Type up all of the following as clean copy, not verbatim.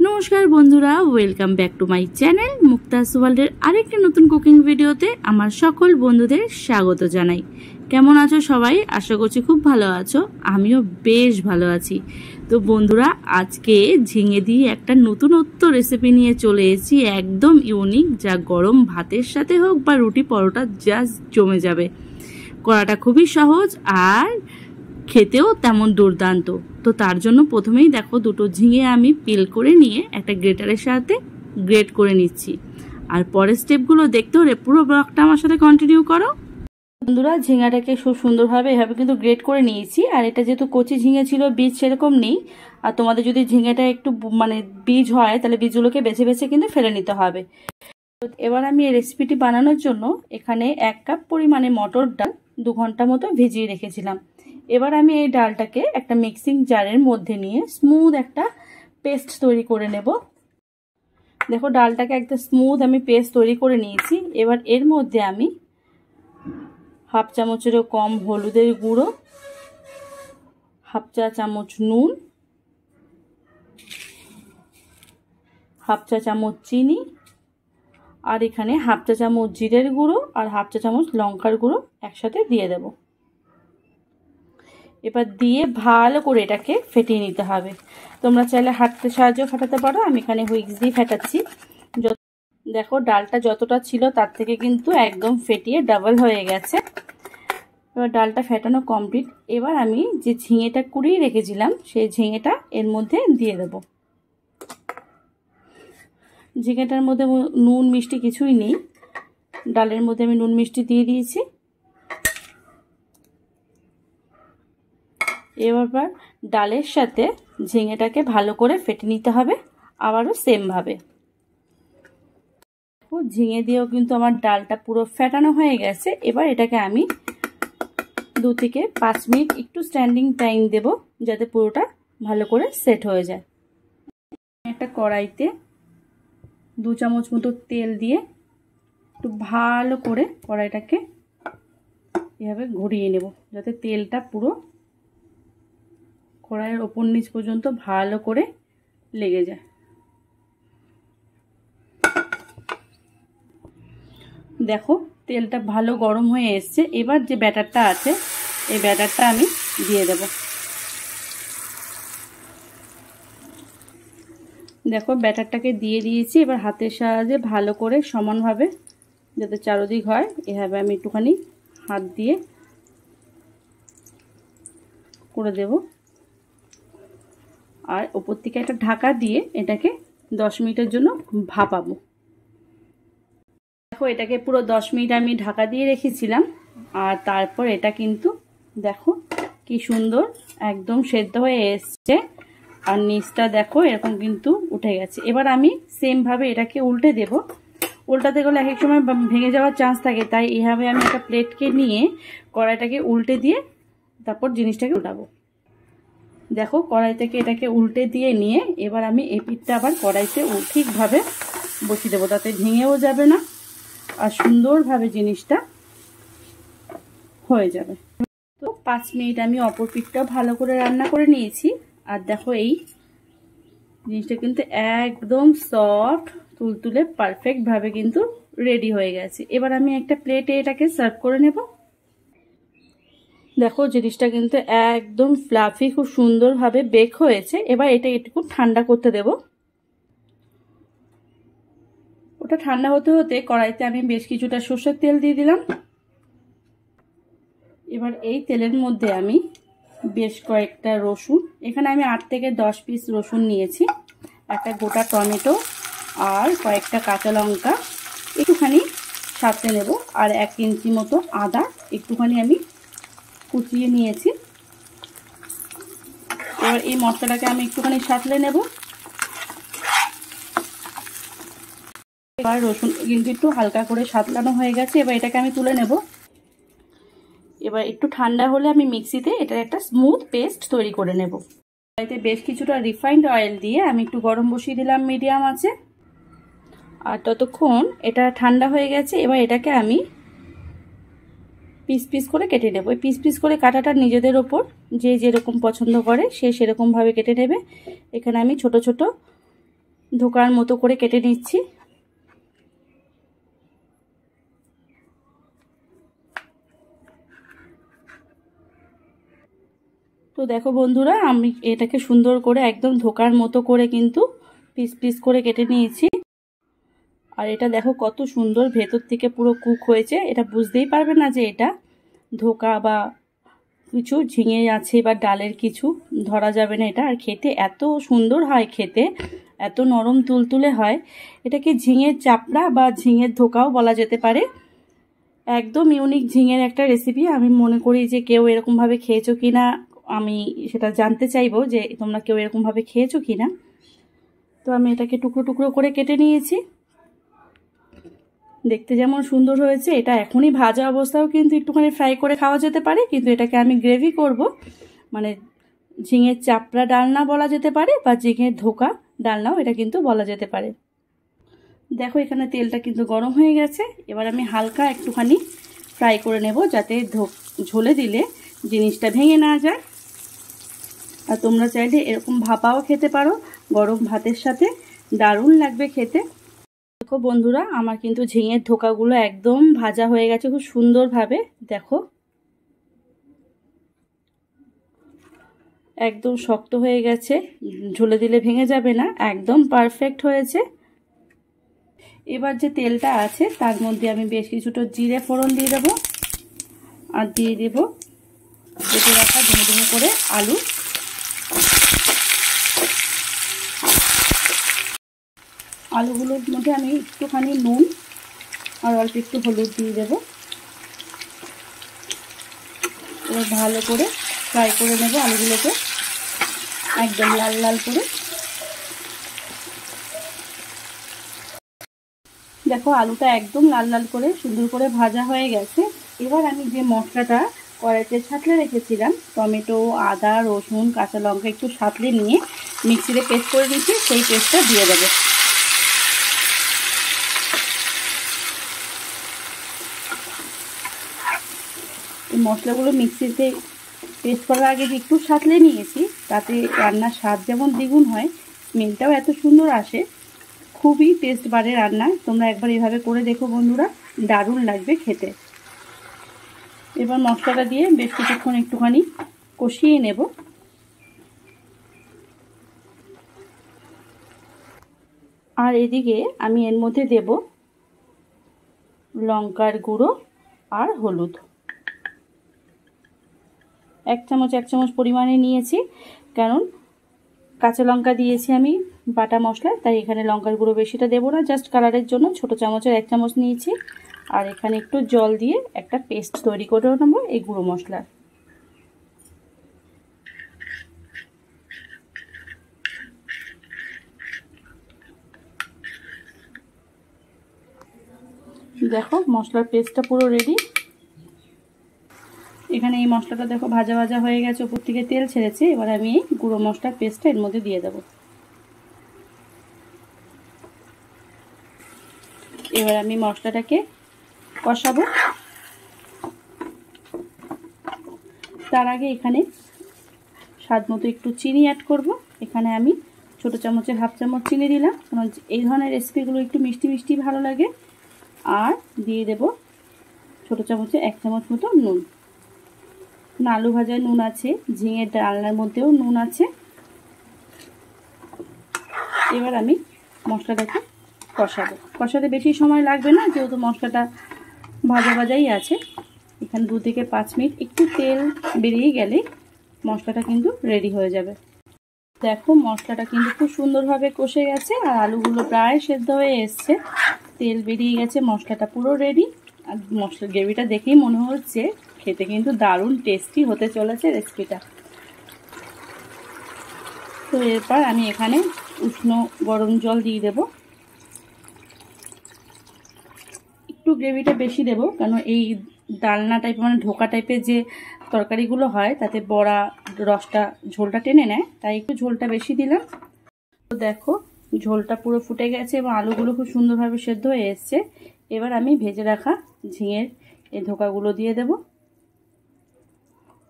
নমস্কার বন্ধুরা, welcome back to my channel Mukta's ওয়ার্ল্ডের আরেকটি নতুন কুকিং ভিডিওতে আমার সকল বন্ধুদের স্বাগত জানাই। কেমন আছো সবাই? আশা করছি খুব ভালো আছো। আমিও বেশ ভালো আছি। তো বন্ধুরা, আজকে ঝিঙে দিয়ে একটা নতুনত্ব রেসিপি নিয়ে চলে এসেছি, একদম ইউনিক, যা গরম ভাতের সাথে হোক বা রুটি পরোটা জাস্ট জমে যাবে। করাটা খুবই সহজ আর খেতেও তেমন দুর্দান্ত। তো তার জন্য প্রথমেই দেখো, দুটো ঝিঙে আমি পিল করে নিয়ে একটা গ্রেটারের সাথে গ্রেট করে নিচ্ছি। আর পরের স্টেপগুলো দেখতে হলে পুরো ব্লগটা আমার সাথে কন্টিনিউ করো। বন্ধুরা, ঝিঙাটাকে খুব সুন্দরভাবে এভাবে কিন্তু গ্রেট করে নিয়েছি। আর এটা যেহেতু কচি ঝিঙে ছিল, বীজ সেরকম নেই। আর তোমাদের যদি ঝিঙেটা একটু বীজ হয়, তাহলে বীজগুলোকে বেছে বেছে কিন্তু ফেলে নিতে হবে। এবার আমি এই রেসিপিটি বানানোর জন্য এখানে 1 কাপ পরিমাণে মটর ডাল 2 ঘন্টা মতো ভিজিয়ে রেখেছিলাম। এবার আমি এই ডালটাকে একটা মিক্সিং জারের মধ্যে নিয়ে স্মুথ একটা পেস্ট তৈরি করে নেব। দেখো, ডালটাকে একদম স্মুথ আমি পেস্ট তৈরি করে নিয়েছি। এবার এর মধ্যে আমি 1/2 চামচেরও কম হলুদের গুঁড়ো, 1/2 চা চামচ নুন, 1/2 চা চামচ চিনি, আর এখানে 1/2 চা চামচ জিরের গুঁড়ো আর 1/2 চা চামচ লঙ্কার গুঁড়ো একসাথে দিয়ে দেব। এবার দিয়ে ভালো করে এটাকে ফেটিয়ে নিতে হবে। তোমরা চাইলে হাতের সাহায্যে ফাটাতে পারো, আমি এখানে হুইক্স দিয়ে ফাটাচ্ছি। দেখো, ডালটা যতটা ছিল তার থেকে কিন্তু একদম ফেটিয়ে ডাবল হয়ে গেছে। এবার ডালটা ফেটানো কমপ্লিট। এবার আমি যে ঝিঙেটা কুড়িয়ে রেখেছিলাম সেই ঝিঙেটা এর মধ্যে দিয়ে দেব। ঝিঙেটার মধ্যে নুন মিষ্টি কিছুই নেই, ডালের মধ্যে আমি নুন মিষ্টি দিয়ে দিয়েছি। এবার ডালের সাথে ঝিঙেটাকে ভালো করে ফেটে নিতে হবে, আবারও সেমভাবে। ঝিঙে দিয়েও কিন্তু আমার ডালটা পুরো ফেটানো হয়ে গেছে। এবার এটাকে আমি 2 থেকে 5 মিনিট একটু স্ট্যান্ডিং টাইম দেব, যাতে পুরোটা ভালো করে সেট হয়ে যায়। একটা কড়াইতে 2 চামচ মতো তেল দিয়ে একটু ভালো করে কড়াইটাকে এভাবে ঘুরিয়ে নেব, যাতে তেলটা পুরো কড়াইয়ের ওপর নিচ পর্যন্ত ভালো করে লেগে যায়। দেখো, তেলটা ভালো গরম হয়ে এসছে। এবার যে ব্যাটারটা আছে এই ব্যাটারটা আমি দিয়ে দেব। দেখো, ব্যাটারটাকে দিয়ে দিয়েছি। এবার হাতের সাহায্যে ভালো করে সমানভাবে যাতে চারদিক হয় এভাবে আমি একটুখানি হাত দিয়ে করে দেব। আর ওপর থেকে একটা ঢাকা দিয়ে এটাকে 10 মিনিটের জন্য ভাপাবো। দেখো, এটাকে পুরো 10 মিনিট আমি ঢাকা দিয়ে রেখেছিলাম। আর তারপর এটা কিন্তু দেখো কি সুন্দর একদম সেদ্ধ হয়ে এসছে। আর নিচটা দেখো এরকম কিন্তু উঠে গেছে। এবার আমি সেমভাবে এটাকে উল্টে দেব। উল্টাতে গেলে এক এক সময় ভেঙে যাওয়ার চান্স থাকে, তাই এইভাবে আমি একটা প্লেটকে নিয়ে কড়াইটাকে উল্টে দিয়ে তারপর জিনিসটাকে উল্টাবো। দেখো, কড়াই থেকে এটাকে উল্টে দিয়ে নিয়ে এবার আমি এই পিঠটা আবার কড়াইতে ঠিকভাবে বসিয়ে দেবো, তাতে ভেঙেও যাবে না আর সুন্দরভাবে জিনিসটা হয়ে যাবে। তো 5 মিনিট আমি অপর পিঠটাও ভালো করে রান্না করে নিয়েছি। আর দেখো, এই জিনিসটা কিন্তু একদম সফট তুলতুলে পারফেক্টভাবে কিন্তু রেডি হয়ে গেছে। এবার আমি একটা প্লেটে এটাকে সার্ভ করে নেব। দেখো, জিনিসটা কিন্তু একদম ফ্লাফি, খুব সুন্দরভাবে বেক হয়েছে। এবার এটা একটু ঠান্ডা করতে দেব। ওটা ঠান্ডা হতে হতে কড়াইতে আমি বেশ কিছুটা সরষের তেল দিয়ে দিলাম। এবার এই তেলের মধ্যে আমি বেশ কয়েকটা রসুন, এখানে আমি 8 থেকে 10 পিস রসুন নিয়েছি, একটা গোটা টমেটো আর কয়েকটা কাঁচা লঙ্কা একটুখানি সাঁতলে নেব, আর 1 ইঞ্চি মতো আদা একটুখানি আমি কুচিয়ে নিয়েছি। এবার এই মশলাটাকে আমি একটুখানি সাঁতলে নেব। এবার রসুন কিন্তু একটু হালকা করে সাঁতলানো হয়ে গেছে। এবার এটাকে আমি তুলে নেব। এবার একটু ঠান্ডা হলে আমি মিক্সিতে এটার একটা স্মুথ পেস্ট তৈরি করে নেব। এতে বেশ কিছুটা রিফাইন্ড অয়েল দিয়ে আমি একটু গরম বসিয়ে দিলাম মিডিয়াম আঁচে। আর ততক্ষণ এটা ঠান্ডা হয়ে গেছে। এবার এটাকে আমি পিস পিস করে কেটে নেব। এই পিস পিস করে কাটাটা নিজেদের ওপর, যে যেরকম পছন্দ করে সে সেরকমভাবে কেটে নেবে। এখানে আমি ছোট ছোট ধোকার মতো করে কেটে নিচ্ছি। তো দেখো বন্ধুরা, আমি এটাকে সুন্দর করে একদম ধোকার মতো করে কিন্তু পিস পিস করে কেটে নিয়েছি। আর এটা দেখো কত সুন্দর ভেতর থেকে পুরো কুক হয়েছে, এটা বুঝতেই পারবে না যে এটা ধোকা বা কিছু ঝিঙে আছে বা ডালের কিছু, ধরা যাবে না এটা। আর খেতে এত সুন্দর হয়, খেতে এত নরম তুলতুলে হয়। এটাকে ঝিঙের চাপড়া বা ঝিঙের ধোকাও বলা যেতে পারে। একদম ইউনিক ঝিঙের একটা রেসিপি। আমি মনে করি যে কেউ এরকমভাবে খেয়েছো কিনা, আমি সেটা জানতে চাইবো যে তোমরা কেউ এরকমভাবে খেয়েছো কিনা। তো আমি এটাকে টুকরো টুকরো করে কেটে নিয়েছি। দেখতে যেমন সুন্দর হয়েছে, এটা এখনই ভাজা অবস্থাও কিন্তু একটুখানি ফ্রাই করে খাওয়া যেতে পারে, কিন্তু এটাকে আমি গ্রেভি করব, মানে ঝিঙের চাপড়া ডালনা বলা যেতে পারে বা ঝিঙের ধোকা ডালনাও এটা কিন্তু বলা যেতে পারে। দেখো এখানে তেলটা কিন্তু গরম হয়ে গেছে। এবার আমি হালকা একটুখানি ফ্রাই করে নেব, যাতে ঝোলে দিলে জিনিসটা ভেঙে না যায়। আর তোমরা চাইলে এরকম ভাপাও খেতে পারো, গরম ভাতের সাথে দারুণ লাগবে খেতে। দেখো বন্ধুরা, আমার কিন্তু ঝিঙের ধোকাগুলো একদম ভাজা হয়ে গেছে খুব সুন্দরভাবে। দেখো একদম শক্ত হয়ে গেছে, ঝোলে দিলে ভেঙে যাবে না, একদম পারফেক্ট হয়েছে। এবার যে তেলটা আছে তার মধ্যে আমি বেশ কিছুটা জিরে ফোড়ন দিয়ে দেবো, আর দিয়ে দেবো কেটে রাখা ধনে ধনে করে আলু। আলুগুলোর মধ্যে আমি একটুখানি নুন আর অল্প একটু হলুদ দিয়ে দেবো। এবার ভালো করে ফ্রাই করে নেব আলুগুলোকে একদম লাল লাল করে। দেখো আলুটা একদম লাল লাল করে সুন্দর করে ভাজা হয়ে গেছে। এবার আমি যে মশলাটা কড়াইতে ছাঁটলে রেখেছিলাম, টমেটো, আদা, রসুন, কাঁচা লঙ্কা একটু সাঁতলে নিয়ে মিক্সিতে পেস্ট করে নিয়েছি, সেই পেস্টটা দিয়ে দেবো। এই মশলাগুলো মিক্সিতে পেস্ট করার আগে যে একটু সাঁতলে নিয়েছি, তাতে রান্নার স্বাদ যেমন দ্বিগুণ হয়, স্মেলটাও এত সুন্দর আসে, খুবই টেস্ট বাড়ে রান্না। তোমরা একবার এভাবে করে দেখো বন্ধুরা, দারুণ লাগবে খেতে। এবার মশলাটা দিয়ে বেশ কিছুক্ষণ একটুখানি কষিয়ে নেব। আর এদিকে আমি এর মধ্যে দেব লঙ্কার গুঁড়ো আর হলুদ, এক চামচ পরিমাণে নিয়েছি, কারণ কাঁচা লঙ্কা দিয়েছি আমি বাটা মশলা, তাই এখানে লঙ্কার গুঁড়ো বেশিটা দেবো না, জাস্ট কালারের জন্য ছোট চামচের 1 চামচ নিয়েছি। আর এখানে একটু জল দিয়ে একটা পেস্ট তৈরি করে নেব এই গুঁড়ো মশলার। দেখো মশলার পেস্টটা পুরো রেডি। এখানে এই মশলাটা দেখো ভাজা ভাজা হয়ে গেছে, উপর থেকে তেল ছেড়েছে। এবার আমি এই গুঁড়ো মশলার পেস্টটা এর মধ্যে দিয়ে দেবো। এবার আমি মশলাটাকে কষাবো। তার আগে এখানে স্বাদ মতো একটু চিনি অ্যাড করব। এখানে আমি ছোট চামচের 1/2 চামচ চিনি দিলাম, কারণ এই ধরনের রেসিপিগুলো একটু মিষ্টি মিষ্টি ভালো লাগে। আর দিয়ে দেব ছোট চামচে 1 চামচ মতো নুন। আলু ভাজায় নুন আছে, ঝিঙের ডালনার মধ্যেও নুন আছে। এবার আমি মশলাটাকে কষাবো। কষাতে বেশি সময় লাগবে না, যেহেতু মশলাটা ভাজা ভাজাই আছে। এখানে 2 থেকে 5 মিনিট একটু তেল বেরিয়ে গেলেই মশলাটা কিন্তু রেডি হয়ে যাবে। দেখো মশলাটা কিন্তু খুব সুন্দরভাবে কষে গেছে, আর আলুগুলো প্রায় সেদ্ধ হয়ে এসছে, তেল বেরিয়ে গেছে, মশলাটা পুরো রেডি। আর মশলা গ্রেভিটা দেখেই মনে হচ্ছে খেতে কিন্তু দারুণ টেস্টি হতে চলেছে রেসিপিটা। তো এরপর আমি এখানে উষ্ণ গরম জল দিয়ে দেব। একটু গ্রেভিটা বেশি দেব, কারণ এই ডালনা টাইপ মানে ঢোকা টাইপের যে তরকারিগুলো হয় তাতে বড়া রসটা ঝোলটা টেনে নেয়, তাই একটু ঝোলটা বেশি দিলাম। তো দেখো ঝোলটা পুরো ফুটে গেছে এবং আলুগুলো খুব সুন্দরভাবে সেদ্ধ হয়ে এসছে। এবার আমি ভেজে রাখা ঝিঙের এই ধোকাগুলো দিয়ে দেব।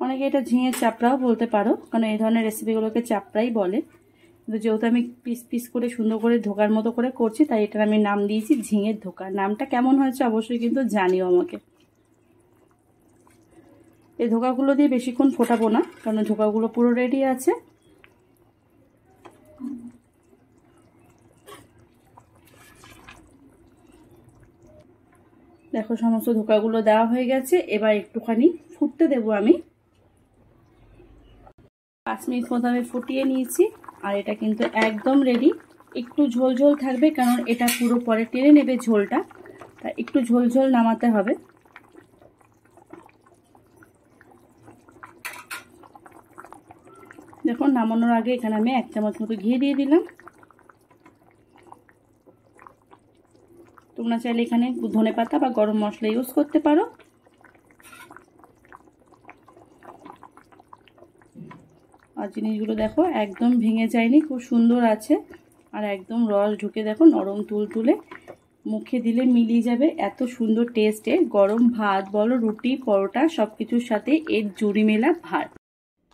অনেকে এটা ঝিঙের চাপড়াও বলতে পারো, কারণ এই ধরনের রেসিপিগুলোকে চাপড়াই বলে। যেহেতু আমি পিস পিস করে সুন্দর করে ধোকার মতো করে করছি, তাই এটার আমি নাম দিয়েছি ঝিঙের ধোকা। নামটা কেমন হয়েছে অবশ্যই কিন্তু জানিও আমাকে। এই ধোকাগুলো দিয়ে বেশিক্ষণ ফোটাবো না, কারণ ধোকাগুলো পুরো রেডি আছে। দেখো সমস্ত ধোকাগুলো দেওয়া হয়ে গেছে। এবার একটুখানি ফুটতে দেবো আমি। 5 মিনিট মতো আমি ফুটিয়ে নিয়েছি, আর এটা কিন্তু একদম রেডি। একটু ঝোল ঝোল থাকবে, কারণ এটা পুরো পরে টেনে নেবে ঝোলটা, তা একটু ঝোল ঝোল নামাতে হবে। দেখুন নামানোর আগে এখানে আমি 1 চামচ মতো ঘি দিয়ে দিলাম। তোমরা চাইলে এখানে ধনেপাতা বা গরম মশলা ইউজ করতে পারো। আর জিনিসগুলো দেখো একদম ভেঙে যায়নি, খুব সুন্দর আছে। আর একদম রস ঢুকে দেখো নরম তুলতুলে, মুখে দিলে মিলিয়ে যাবে। এত সুন্দর টেস্টে গরম ভাত বলো, রুটি, পরোটা সব কিছুর সাথে এর জুড়ি মেলা ভাত।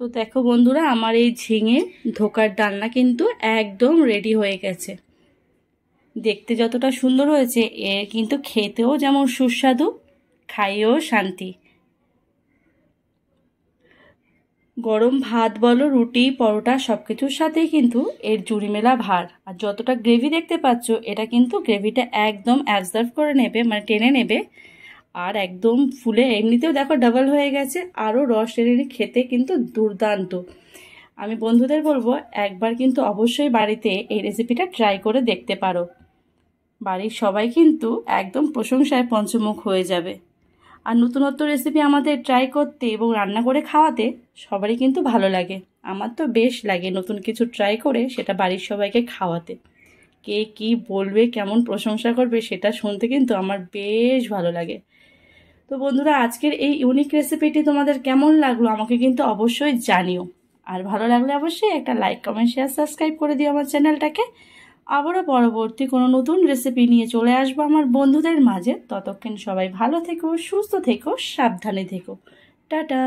তো দেখো বন্ধুরা, আমার এই ঝিঙে ধোকার ডালনা কিন্তু একদম রেডি হয়ে গেছে। দেখতে যতটা সুন্দর হয়েছে, এর কিন্তু খেতেও যেমন সুস্বাদু, খাইয়েও শান্তি। গরম ভাত বলো, রুটি, পরোটা সব কিছুর সাথেই কিন্তু এর জুড়ি মেলা ভার। আর যতটা গ্রেভি দেখতে পাচ্ছ, এটা কিন্তু গ্রেভিটা একদম অ্যাবজর্ব করে নেবে, মানে টেনে নেবে। আর একদম ফুলে এমনিতেও দেখো ডাবল হয়ে গেছে, আরও রস টেনে খেতে কিন্তু দুর্দান্ত। আমি বন্ধুদের বলবো একবার কিন্তু অবশ্যই বাড়িতে এই রেসিপিটা ট্রাই করে দেখতে পারো। বাড়ির সবাই কিন্তু একদম প্রশংসায় পঞ্চমুখ হয়ে যাবে। আর নতুনত্ব রেসিপি আমাদের ট্রাই করতে এবং রান্না করে খাওয়াতে সবারই কিন্তু ভালো লাগে। আমার তো বেশ লাগে নতুন কিছু ট্রাই করে সেটা বাড়ির সবাইকে খাওয়াতে। কে কি বলবে, কেমন প্রশংসা করবে, সেটা শুনতে কিন্তু আমার বেশ ভালো লাগে। তো বন্ধুরা, আজকের এই ইউনিক রেসিপিটি তোমাদের কেমন লাগলো আমাকে কিন্তু অবশ্যই জানিও। আর ভালো লাগলে অবশ্যই একটা লাইক, কমেন্ট, শেয়ার, সাবস্ক্রাইব করে দিও আমার চ্যানেলটাকে। আবারও পরবর্তী কোনো নতুন রেসিপি নিয়ে চলে আসবো আমার বন্ধুদের মাঝে। ততক্ষণ সবাই ভালো থেকো, সুস্থ থেকো, সাবধানে থেকো। টাটা।